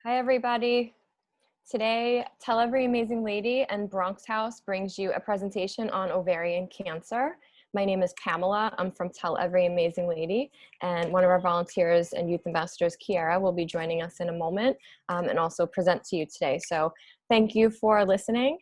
Hi, everybody. Today, Tell Every Amazing Lady and Bronx House brings you a presentation on ovarian cancer. My name is Pamela. I'm from Tell Every Amazing Lady, and one of our volunteers and youth ambassadors, Kiara, will be joining us in a moment and also present to you today. So thank you for listening.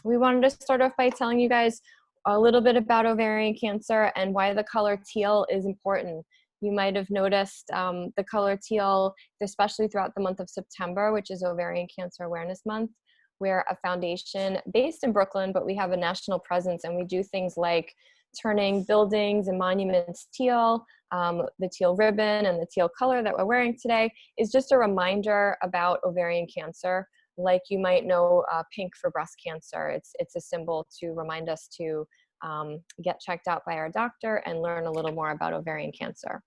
We wanted to start off by telling you guys a little bit about ovarian cancer and why the color teal is important. You might have noticed the color teal, especially throughout the month of September, which is Ovarian Cancer Awareness Month. We're a foundation based in Brooklyn, but we have a national presence, and we do things like turning buildings and monuments teal. The teal ribbon and the teal color that we're wearing today is just a reminder about ovarian cancer. Like you might know pink for breast cancer. It's a symbol to remind us to get checked out by our doctor and learn a little more about ovarian cancer.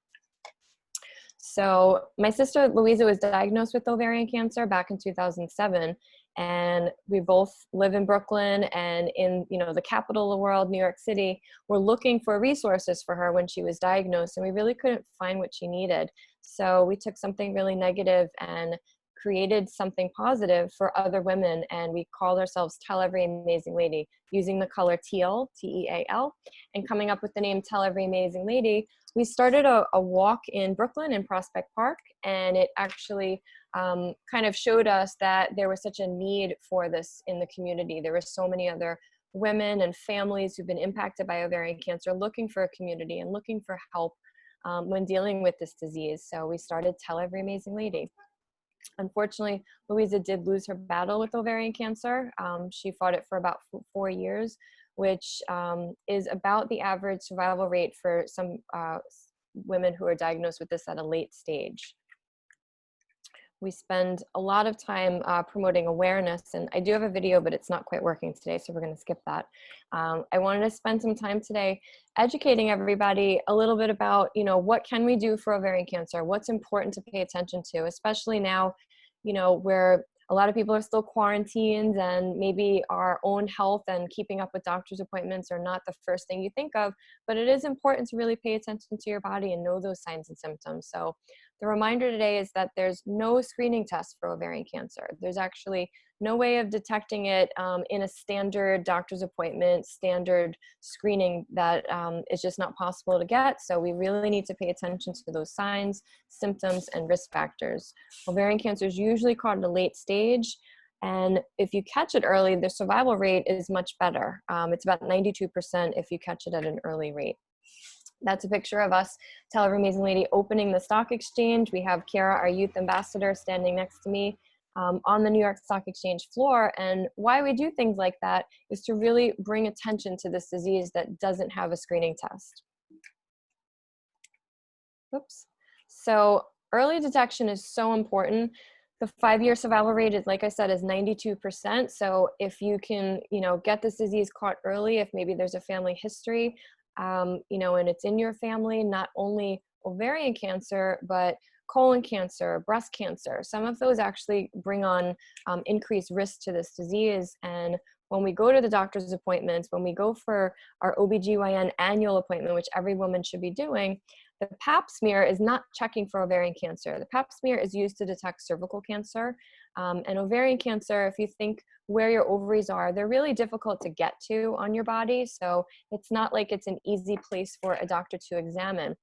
So my sister Louisa was diagnosed with ovarian cancer back in 2007, and we both live in Brooklyn and in the capital of the world, New York City. We're looking for resources for her when she was diagnosed, and we really couldn't find what she needed. So we took something really negative and created something positive for other women, and we called ourselves Tell Every Amazing Lady, using the color teal, T-E-A-L, and coming up with the name Tell Every Amazing Lady. We started a walk in Brooklyn in Prospect Park, and it actually kind of showed us that there was such a need for this in the community. There were so many other women and families who've been impacted by ovarian cancer looking for a community and looking for help when dealing with this disease. So we started Tell Every Amazing Lady. Unfortunately, Louisa did lose her battle with ovarian cancer. She fought it for about 4 years, which is about the average survival rate for some women who are diagnosed with this at a late stage. We spend a lot of time promoting awareness, and I do have a video, but it's not quite working today, so we're going to skip that. I wanted to spend some time today educating everybody a little bit about, what can we do for ovarian cancer? What's important to pay attention to, especially now, where a lot of people are still quarantined and maybe our own health and keeping up with doctor's appointments are not the first thing you think of, but it is important to really pay attention to your body and know those signs and symptoms. So the reminder today is that there's no screening test for ovarian cancer. There's actually no way of detecting it in a standard doctor's appointment, standard screening that is just not possible to get. So we really need to pay attention to those signs, symptoms, and risk factors. Ovarian cancer is usually caught at a late stage, and if you catch it early, the survival rate is much better. It's about 92% if you catch it at an early rate. That's a picture of us, Tell Every Amazing Lady, opening the stock exchange. We have Kiara, our youth ambassador, standing next to me on the New York Stock Exchange floor. And why we do things like that is to really bring attention to this disease that doesn't have a screening test. Oops. So early detection is so important. The 5-year survival rate is, like I said, is 92%. So if you can, get this disease caught early, if maybe there's a family history, and it's in your family, not only ovarian cancer, but colon cancer, breast cancer. Some of those actually bring on increased risk to this disease. And when we go to the doctor's appointments, when we go for our OBGYN annual appointment, which every woman should be doing, the pap smear is not checking for ovarian cancer. The pap smear is used to detect cervical cancer. And ovarian cancer, if you think where your ovaries are, they're really difficult to get to on your body. So it's not like it's an easy place for a doctor to examine.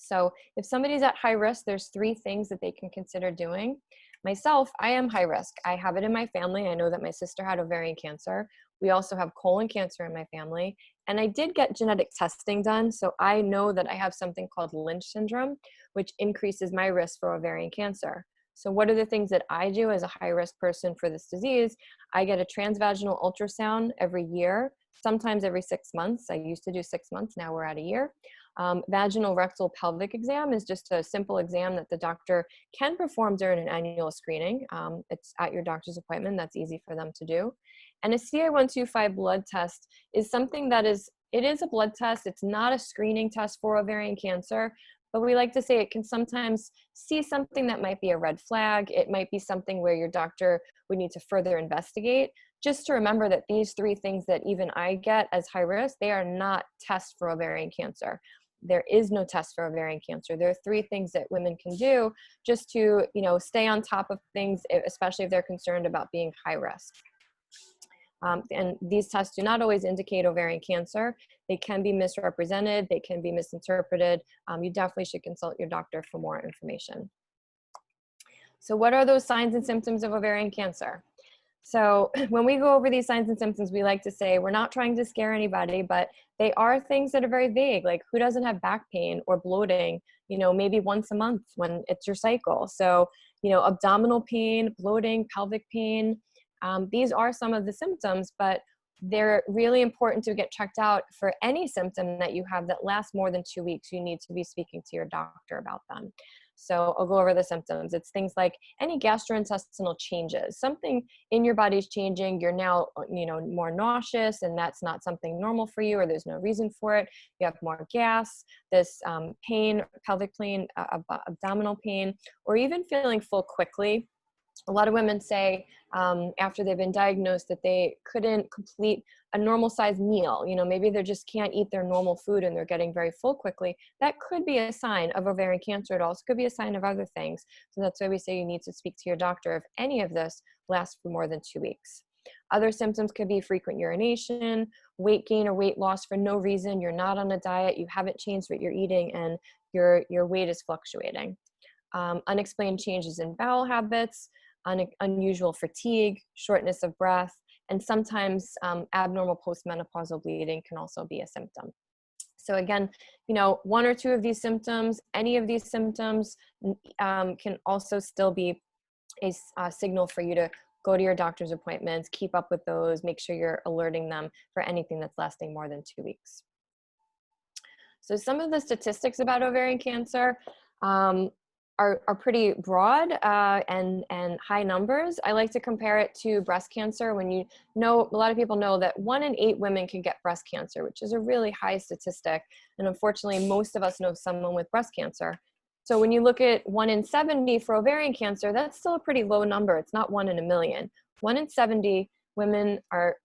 So if somebody's at high risk, there's 3 things that they can consider doing. Myself, I am high risk. I have it in my family. I know that my sister had ovarian cancer. We also have colon cancer in my family. And I did get genetic testing done. So I know that I have something called Lynch syndrome, which increases my risk for ovarian cancer. So what are the things that I do as a high-risk person for this disease? I get a transvaginal ultrasound every year, sometimes every 6 months. I used to do 6 months, now we're at a year. Vaginal rectal pelvic exam is just a simple exam that the doctor can perform during an annual screening. It's at your doctor's appointment. That's easy for them to do. And a CA-125 blood test is something that it is a blood test. It's not a screening test for ovarian cancer, but we like to say it can sometimes see something that might be a red flag. It might be something where your doctor would need to further investigate. Just to remember that these 3 things that even I get as high risk, they are not tests for ovarian cancer. there is no test for ovarian cancer. There are 3 things that women can do just to, stay on top of things, especially if they're concerned about being high risk. And these tests do not always indicate ovarian cancer. They can be misrepresented. They can be misinterpreted. You definitely should consult your doctor for more information. So what are those signs and symptoms of ovarian cancer? So when we go over these signs and symptoms, we like to say we're not trying to scare anybody, but they are things that are very vague, like who doesn't have back pain or bloating, maybe once a month when it's your cycle. So, abdominal pain, bloating, pelvic pain, these are some of the symptoms, but they're really important to get checked out for any symptom that you have that lasts more than 2 weeks. You need to be speaking to your doctor about them. So I'll go over the symptoms. It's things like any gastrointestinal changes, something in your body's changing. You're now, more nauseous, and that's not something normal for you, or there's no reason for it. You have more gas, this pain, pelvic pain, abdominal pain, or even feeling full quickly. A lot of women say after they've been diagnosed that they couldn't complete a normal sized meal. Maybe they just can't eat their normal food and they're getting very full quickly. That could be a sign of ovarian cancer. It also could be a sign of other things. So that's why we say you need to speak to your doctor if any of this lasts for more than 2 weeks. Other symptoms could be frequent urination, weight gain or weight loss for no reason. You're not on a diet, you haven't changed what you're eating, and your weight is fluctuating. Unexplained changes in bowel habits, unusual fatigue, shortness of breath, and sometimes abnormal postmenopausal bleeding can also be a symptom. So again, 1 or 2 of these symptoms, any of these symptoms can also still be a signal for you to go to your doctor's appointments, keep up with those, make sure you're alerting them for anything that's lasting more than 2 weeks. So some of the statistics about ovarian cancer are pretty broad and high numbers. I like to compare it to breast cancer. When a lot of people know that 1 in 8 women can get breast cancer, which is a really high statistic. And unfortunately, most of us know someone with breast cancer. So when you look at 1 in 70 for ovarian cancer, that's still a pretty low number. It's not 1 in a million. 1 in 70 women are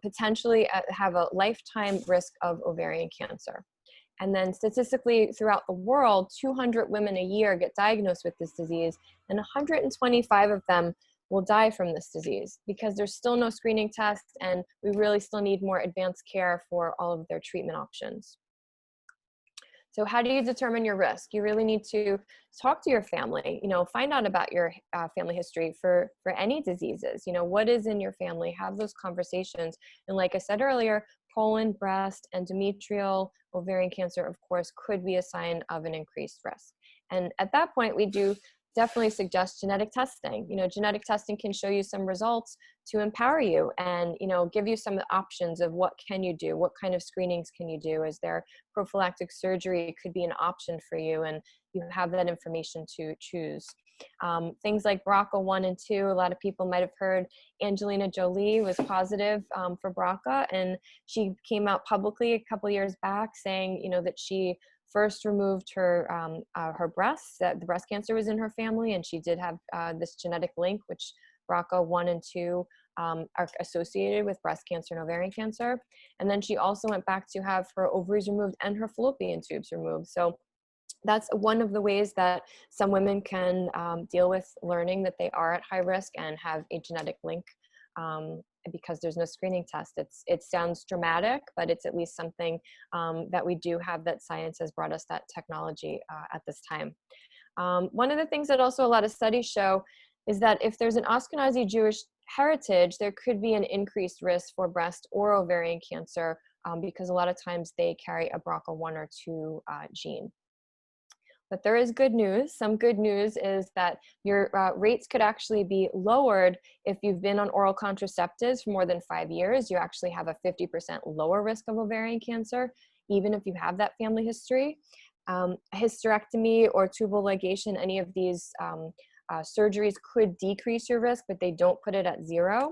potentially have a lifetime risk of ovarian cancer. And then statistically throughout the world, 200 women a year get diagnosed with this disease, and 125 of them will die from this disease because there's still no screening tests, and we really still need more advanced care for all of their treatment options. So how do you determine your risk? You really need to talk to your family, find out about your family history for any diseases, what is in your family, have those conversations. And like I said earlier, colon, breast, endometrial, ovarian cancer, of course, could be a sign of an increased risk. And at that point, we do definitely suggest genetic testing. Genetic testing can show you some results to empower you and, give you some options of what can you do, what kind of screenings can you do. Is there prophylactic surgery? It could be an option for you, and you have that information to choose. Things like BRCA1 and 2, a lot of people might have heard Angelina Jolie was positive for BRCA, and she came out publicly a couple years back saying, that she first removed her breasts, that the breast cancer was in her family, and she did have this genetic link, which BRCA1 and 2 are associated with breast cancer and ovarian cancer. And then she also went back to have her ovaries removed and her fallopian tubes removed. So that's one of the ways that some women can deal with learning that they are at high risk and have a genetic link because there's no screening test. It sounds dramatic, but it's at least something that we do have, that science has brought us that technology at this time. One of the things that also a lot of studies show is that if there's an Ashkenazi Jewish heritage, there could be an increased risk for breast or ovarian cancer because a lot of times they carry a BRCA1 or 2 gene. But there is good news. Some good news is that your rates could actually be lowered if you've been on oral contraceptives for more than 5 years. You actually have a 50% lower risk of ovarian cancer, even if you have that family history. Hysterectomy or tubal ligation, any of these surgeries could decrease your risk, but they don't put it at 0.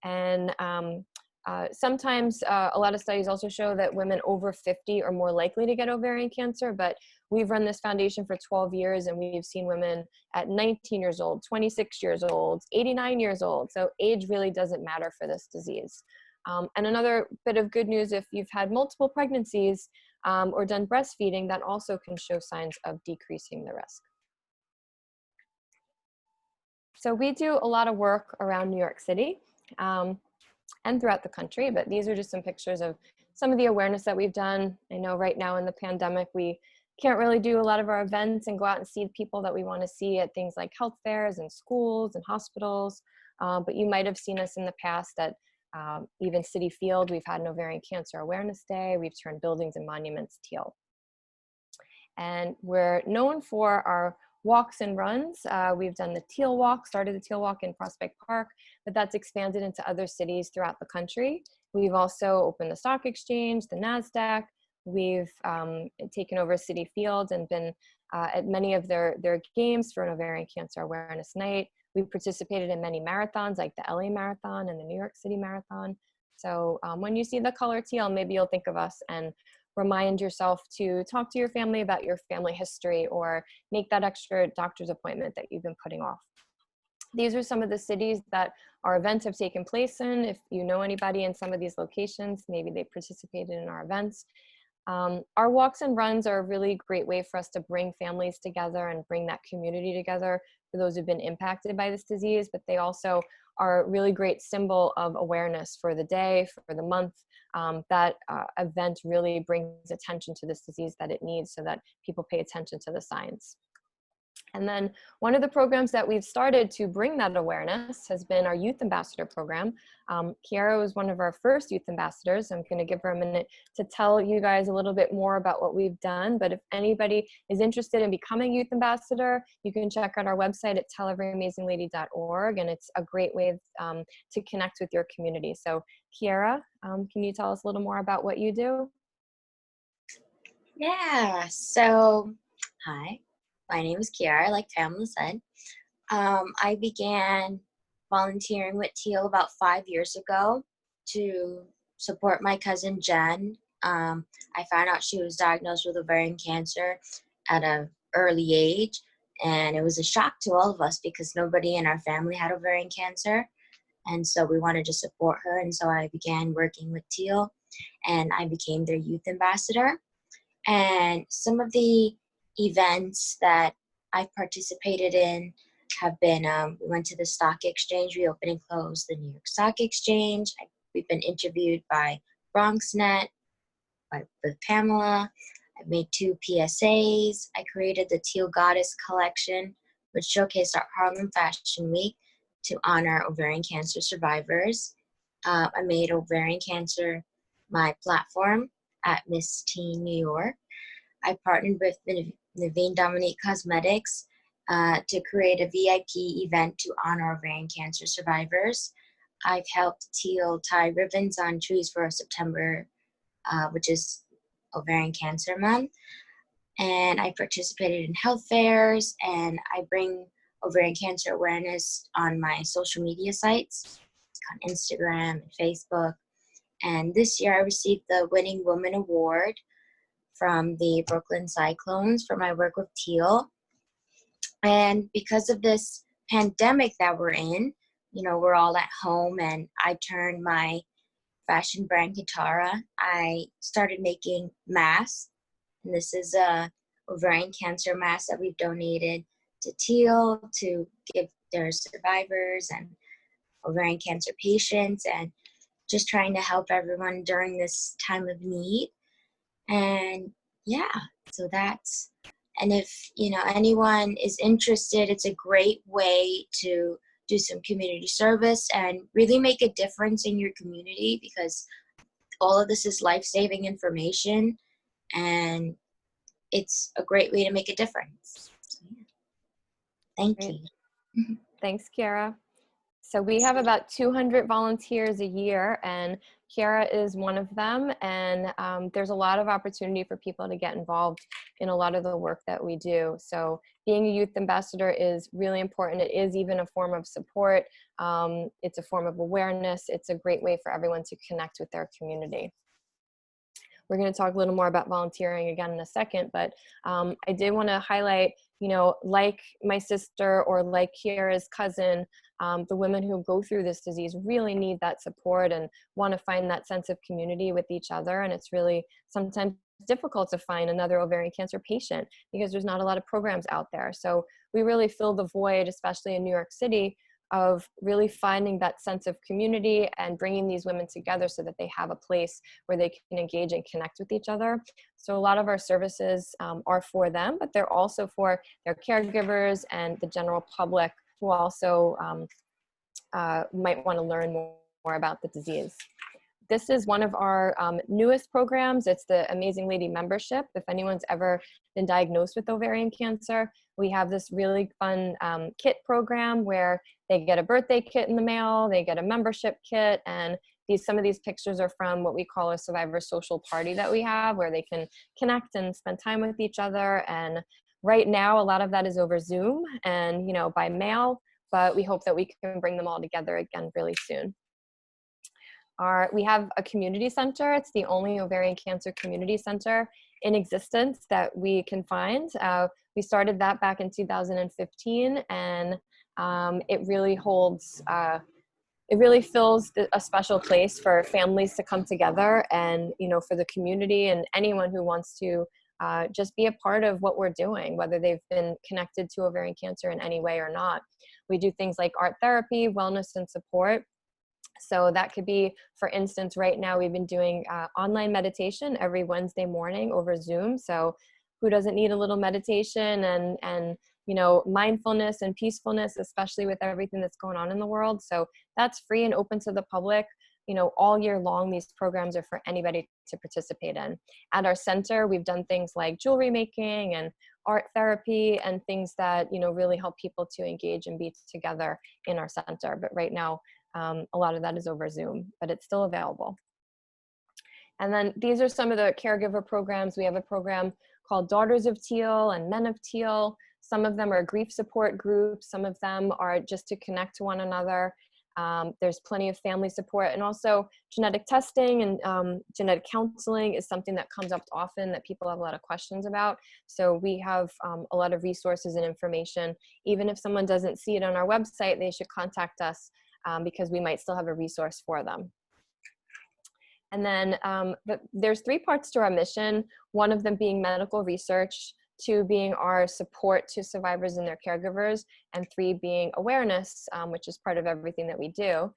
And sometimes a lot of studies also show that women over 50 are more likely to get ovarian cancer, but we've run this foundation for 12 years and we've seen women at 19 years old, 26 years old, 89 years old. So age really doesn't matter for this disease. And another bit of good news, if you've had multiple pregnancies, or done breastfeeding, that also can show signs of decreasing the risk. So we do a lot of work around New York City and throughout the country, but these are just some pictures of some of the awareness that we've done. I know right now in the pandemic, we can't really do a lot of our events and go out and see the people that we want to see at things like health fairs and schools and hospitals. But you might have seen us in the past at even City Field. We've had an Ovarian Cancer Awareness Day. We've turned buildings and monuments teal. And we're known for our walks and runs. We've done the Teal Walk, started the Teal Walk in Prospect Park, but that's expanded into other cities throughout the country. We've also opened the stock exchange, the NASDAQ. We've taken over City Field and been at many of their games for an Ovarian Cancer Awareness Night. We've participated in many marathons like the LA Marathon and the New York City Marathon. So when you see the color teal, maybe you'll think of us and remind yourself to talk to your family about your family history or make that extra doctor's appointment that you've been putting off. These are some of the cities that our events have taken place in. If you know anybody in some of these locations, maybe they participated in our events. Our walks and runs are a really great way for us to bring families together and bring that community together for those who've been impacted by this disease, but they also are a really great symbol of awareness for the day, for the month. That event really brings attention to this disease that it needs so that people pay attention to the signs. And then one of the programs that we've started to bring that awareness has been our Youth Ambassador program. Kiara was one of our first Youth Ambassadors. I'm going to give her a minute to tell you guys a little bit more about what we've done. But if anybody is interested in becoming Youth Ambassador, you can check out our website at telleveryamazinglady.org. And it's a great way to connect with your community. So Kiara, can you tell us a little more about what you do? Yeah, so hi, my name is Kiara, like Pamela said. I began volunteering with TEAL about 5 years ago to support my cousin Jen. I found out she was diagnosed with ovarian cancer at an early age, and it was a shock to all of us because nobody in our family had ovarian cancer. And so we wanted to support her, and so I began working with TEAL, and I became their youth ambassador. And some of the events that I've participated in have been, we went to the stock exchange, we opened and closed the New York Stock Exchange. We've been interviewed by BronxNet, with Pamela. I've made 2 PSAs. I created the Teal Goddess collection, which showcased our Harlem Fashion Week to honor ovarian cancer survivors. I made ovarian cancer my platform at Miss Teen New York. I partnered with Naveen Dominique Cosmetics to create a VIP event to honor ovarian cancer survivors. I've helped TEAL tie ribbons on trees for September, which is Ovarian Cancer Month. And I participated in health fairs, and I bring ovarian cancer awareness on my social media sites, on Instagram and Facebook. And this year I received the Winning Woman Award from the Brooklyn Cyclones for my work with TEAL. And because of this pandemic that we're in, we're all at home, and I turned my fashion brand Kitara. I started making masks, and this is a ovarian cancer mask that we've donated to TEAL to give their survivors and ovarian cancer patients, and just trying to help everyone during this time of need. And yeah, so that's, and if anyone is interested, it's a great way to do some community service and really make a difference in your community, because all of this is life-saving information, and it's a great way to make a difference. So, yeah. Thank you. Thanks, Kiara. So we have about 200 volunteers a year, and Kiara is one of them. And there's a lot of opportunity for people to get involved in a lot of the work that we do. So being a youth ambassador is really important. It is even a form of support. It's a form of awareness. It's a great way for everyone to connect with their community. We're going to talk a little more about volunteering again in a second, but I did want to highlight, like my sister or like Kiara's cousin, the women who go through this disease really need that support and want to find that sense of community with each other. And it's really sometimes difficult to find another ovarian cancer patient because there's not a lot of programs out there. So we really fill the void, especially in New York City, of really finding that sense of community and bringing these women together so that they have a place where they can engage and connect with each other. So a lot of our services are for them, but they're also for their caregivers and the general public who also might want to learn more about the disease. This is one of our newest programs. It's the Amazing Lady membership. If anyone's ever been diagnosed with ovarian cancer, we have this really fun kit program where they get a birthday kit in the mail, they get a membership kit, and some of these pictures are from what we call a survivor social party that we have, where they can connect and spend time with each other. And right now, a lot of that is over Zoom and by mail, but we hope that we can bring them all together again really soon. We have a community center. It's the only ovarian cancer community center in existence that we can find. We started that back in 2015, and it really holds, it really fills a special place for families to come together and, for the community and anyone who wants to just be a part of what we're doing, whether they've been connected to ovarian cancer in any way or not. We do things like art therapy, wellness, and support. So that could be, for instance, right now we've been doing online meditation every Wednesday morning over Zoom. So who doesn't need a little meditation and mindfulness and peacefulness, especially with everything that's going on in the world. So that's free and open to the public. All year long, these programs are for anybody to participate in. At our center, we've done things like jewelry making and art therapy and things that, really help people to engage and be together in our center. But right now, a lot of that is over Zoom, but it's still available. And then these are some of the caregiver programs. We have a program called Daughters of Teal and Men of Teal. Some of them are grief support groups. Some of them are just to connect to one another. There's plenty of family support, and also genetic testing and genetic counseling is something that comes up often that people have a lot of questions about. So we have a lot of resources and information. Even if someone doesn't see it on our website, they should contact us because we might still have a resource for them. And then there's 3 parts to our mission, one of them being medical research, 2 being our support to survivors and their caregivers, and 3 being awareness, which is part of everything that we do.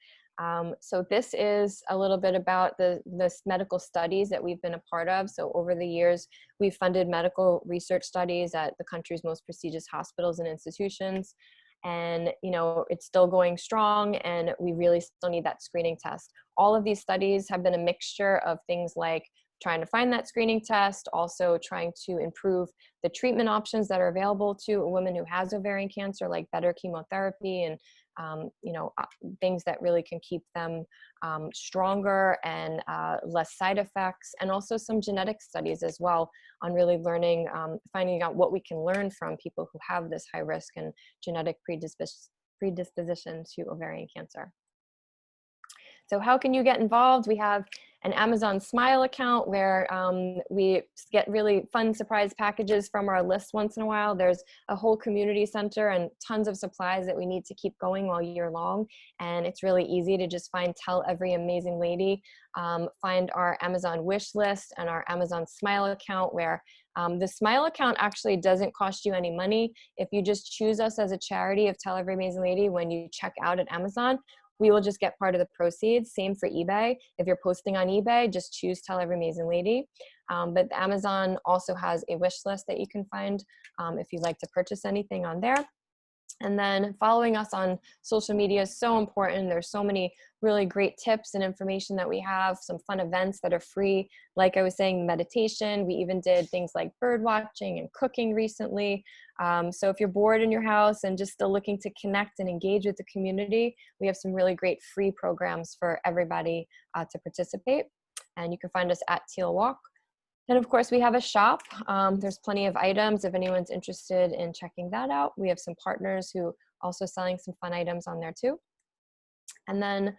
So this is a little bit about the medical studies that we've been a part of. So over the years, we've funded medical research studies at the country's most prestigious hospitals and institutions. And, it's still going strong, and we really still need that screening test. All of these studies have been a mixture of things like trying to find that screening test, also trying to improve the treatment options that are available to a woman who has ovarian cancer, like better chemotherapy and, things that really can keep them stronger and less side effects, and also some genetic studies as well on really learning, finding out what we can learn from people who have this high risk and genetic predisposition to ovarian cancer. So how can you get involved? We have an Amazon Smile account where we get really fun surprise packages from our list once in a while. There's a whole community center and tons of supplies that we need to keep going all year long. And it's really easy to just find Tell Every Amazing Lady, find our Amazon wish list and our Amazon Smile account, where the Smile account actually doesn't cost you any money. If you just choose us as a charity of Tell Every Amazing Lady when you check out at Amazon, we will just get part of the proceeds. Same for eBay. If you're posting on eBay, just choose Tell Every Amazing Lady. But Amazon also has a wish list that you can find if you'd like to purchase anything on there. And then following us on social media is so important. There's so many really great tips and information that we have, some fun events that are free. Like I was saying, meditation. We even did things like bird watching and cooking recently. So if you're bored in your house and just still looking to connect and engage with the community, we have some really great free programs for everybody to participate. And you can find us at TEAL Walk. And of course, we have a shop. There's plenty of items if anyone's interested in checking that out. We have some partners who also selling some fun items on there too. And then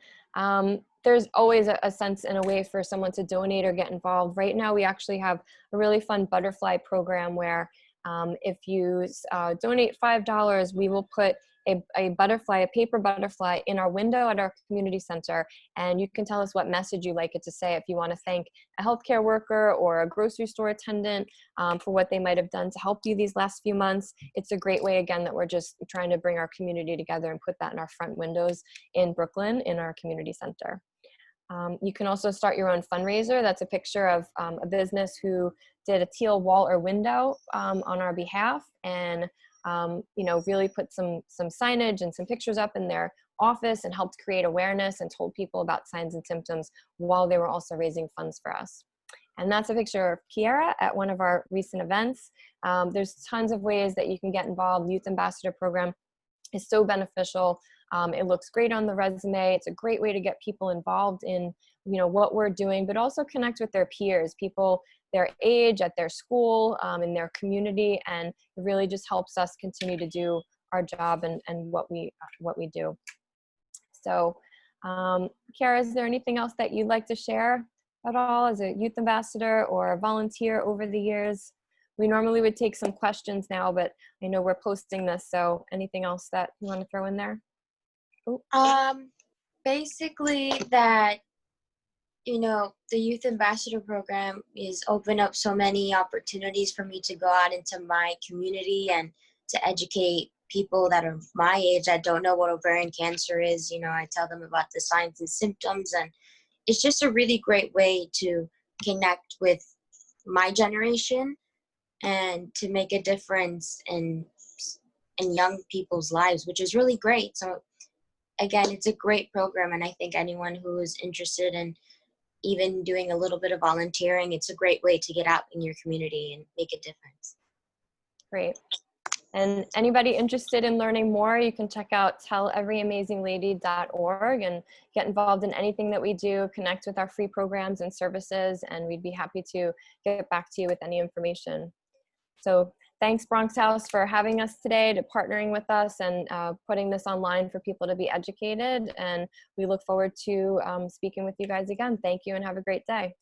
there's always a sense and a way for someone to donate or get involved. Right now, we actually have a really fun butterfly program where if you donate $5, we will put a butterfly, a paper butterfly in our window at our community center. And you can tell us what message you'd like it to say. If you want to thank a healthcare worker or a grocery store attendant for what they might have done to help you these last few months, it's a great way, again, that we're just trying to bring our community together and put that in our front windows in Brooklyn in our community center. You can also start your own fundraiser. That's a picture of a business who did a teal wall or window on our behalf, and really put some signage and some pictures up in their office and helped create awareness and told people about signs and symptoms while they were also raising funds for us. And that's a picture of Kiara at one of our recent events. There's tons of ways that you can get involved. Youth Ambassador Program is so beneficial. It looks great on the resume. It's a great way to get people involved in, what we're doing, but also connect with their peers, people their age, at their school, in their community, and it really just helps us continue to do our job and what we do. So, Kiara, is there anything else that you'd like to share at all as a youth ambassador or a volunteer over the years? We normally would take some questions now, but I know we're posting this, so anything else that you want to throw in there? Basically that, the Youth Ambassador Program is open up so many opportunities for me to go out into my community and to educate people that are my age that don't know what ovarian cancer is. I tell them about the signs and symptoms, and it's just a really great way to connect with my generation and to make a difference in young people's lives, which is really great. So again, it's a great program, and I think anyone who is interested in even doing a little bit of volunteering, it's a great way to get out in your community and make a difference. Great. And anybody interested in learning more, you can check out telleveryamazinglady.org and get involved in anything that we do, connect with our free programs and services, and we'd be happy to get back to you with any information. So thanks, Bronx House, for having us today, to partnering with us and putting this online for people to be educated. And we look forward to speaking with you guys again. Thank you and have a great day.